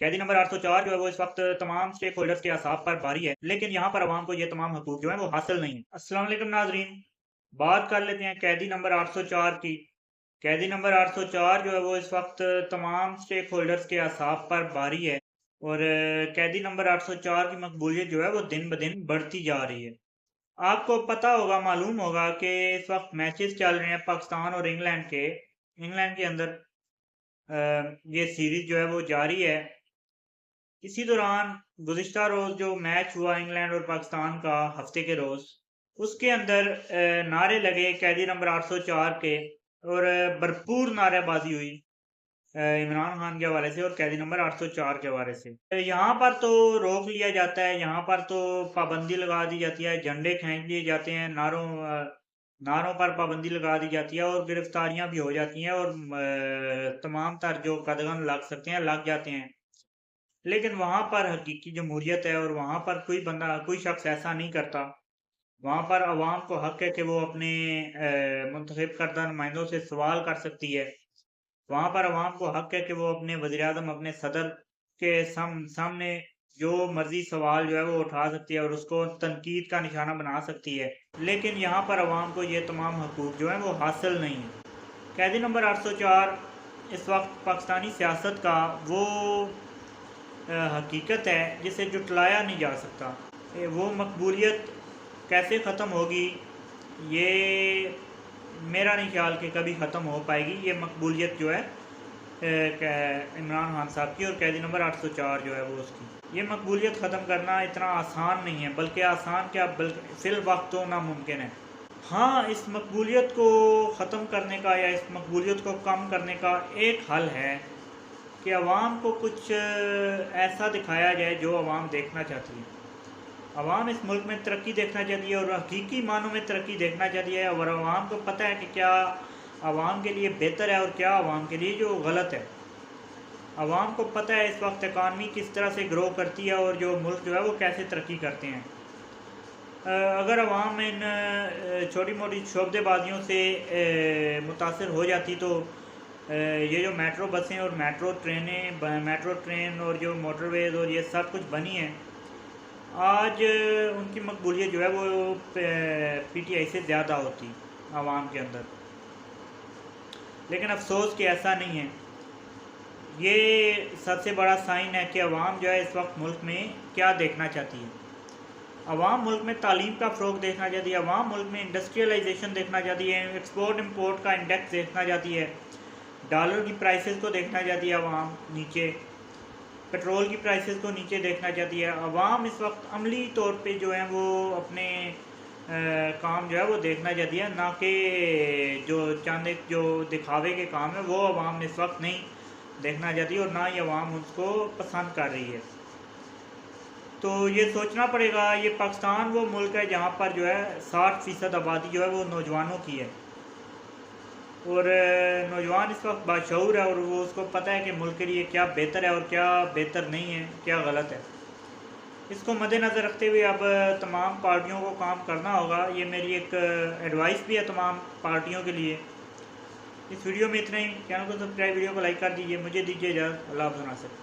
कैदी नंबर 804 जो है वो इस वक्त तमाम स्टेक होल्डर्स के असाब पर भारी है, लेकिन यहाँ पर आवाम को ये तमाम हकूक जो है वो हासिल नहीं है। अस्सलाम वालेकुम नाजरीन, बात कर लेते हैं कैदी नंबर 804 की। कैदी नंबर 804 जो है वो इस वक्त तमाम स्टेक होल्डर्स के असाब पर भारी है और कैदी नंबर 804 की मकबूलियत जो है वो दिन ब दिन बढ़ती जा रही है। आपको पता होगा, मालूम होगा कि इस वक्त मैचेस चल रहे हैं पाकिस्तान और इंग्लैंड के। इंग्लैंड के अंदर ये सीरीज जो है वो जारी है। इसी दौरान गुज़िश्ता रोज़ जो मैच हुआ इंग्लैंड और पाकिस्तान का हफ्ते के रोज़, उसके अंदर नारे लगे कैदी नंबर 804 के और भरपूर नारेबाजी हुई इमरान खान के हवाले से और कैदी नंबर 804 के हवाले से। यहाँ पर तो रोक लिया जाता है, यहाँ पर तो पाबंदी लगा दी जाती है, झंडे खींच लिए जाते हैं, नारों पर पाबंदी लगा दी जाती है और गिरफ्तारियां भी हो जाती हैं और तमाम तर जो कदगन लग सकते हैं लग जाते हैं। लेकिन वहाँ पर हकीकी जमहूरियत है और वहाँ पर कोई बंदा कोई शख्स ऐसा नहीं करता। वहाँ पर अवाम को हक है कि वो अपने मुंतखब करदा नुमाइंदों से सवाल कर सकती है। वहाँ पर अवाम को हक है कि वो अपने वज़ीर-ए-आज़म, अपने सदर के सामने जो मर्ज़ी सवाल जो है वो उठा सकती है और उसको तनकीद का निशाना बना सकती है। लेकिन यहाँ पर अवाम को ये तमाम हकूक जो हैं वो हासिल नहीं है। कैदी नंबर 804 इस वक्त पाकिस्तानी सियासत का वो हकीकत है जिसे जुटलाया नहीं जा सकता। वो मकबूलियत कैसे ख़त्म होगी, ये मेरा नहीं ख्याल कि कभी ख़त्म हो पाएगी। ये मकबूलियत जो है इमरान खान साहब की और कैदी नंबर 804 जो है वो उसकी, ये मकबूलियत ख़त्म करना इतना आसान नहीं है, बल्कि आसान क्या बल्कि फ़िल वक्त तो नामुमकिन है। हाँ, इस मकबूलियत को ख़त्म करने का या इस मकबूलियत को कम करने का एक हल है कि अवाम को कुछ ऐसा दिखाया जाए जो अवाम देखना चाहती है। अवाम इस मुल्क में तरक्की देखना चाहती है और हकीकी मानों में तरक्की देखना चाहती है और अवाम को पता है कि क्या अवाम के लिए बेहतर है और क्या अवाम के लिए जो गलत है। अवाम को पता है इस वक्त इकानमी किस तरह से ग्रो करती है और जो मुल्क जो है वो कैसे तरक्की करते हैं। अगर अवाम इन छोटी मोटी शोबदेबाजियों से मुतासर हो जाती तो ये जो मेट्रो बसें और मेट्रो ट्रेन और जो मोटरवेज और ये सब कुछ बनी है, आज उनकी मकबूलियत जो है वो पीटीआई से ज़्यादा होती आवाम के अंदर। लेकिन अफसोस कि ऐसा नहीं है। ये सबसे बड़ा साइन है कि अवाम जो है इस वक्त मुल्क में क्या देखना चाहती है। अवाम मुल्क में तालीम का फ़रोग देखना चाहती है, अवाम मुल्क में इंडस्ट्रियलाइजेशन देखना चाहती है, एक्सपोर्ट इम्पोर्ट का इंडेक्स देखना चाहती है, डॉलर की प्राइसेस को देखना चाहती है अवाम नीचे, पेट्रोल की प्राइसेस को नीचे देखना चाहती है। अवाम इस वक्त अमली तौर पे जो है वो अपने काम जो है वो देखना चाहती है, ना कि जो चंद एक जो दिखावे के काम है वो अवाम इस वक्त नहीं देखना चाहती और ना ही अवाम उसको पसंद कर रही है। तो ये सोचना पड़ेगा, ये पाकिस्तान वो मुल्क है जहाँ पर जो है 60% आबादी जो है वो नौजवानों की है और नौजवान इस वक्त बाशऊर है और वो उसको पता है कि मुल्क के लिए क्या बेहतर है और क्या बेहतर नहीं है, क्या गलत है। इसको मद्देनज़र रखते हुए अब तमाम पार्टियों को काम करना होगा। ये मेरी एक एडवाइस भी है तमाम पार्टियों के लिए। इस वीडियो में इतना ही। चैनल को सब्सक्राइब, वीडियो को लाइक कर दीजिए। मुझे दीजिए इजाज़त। अल्लाह हाफ़िज़।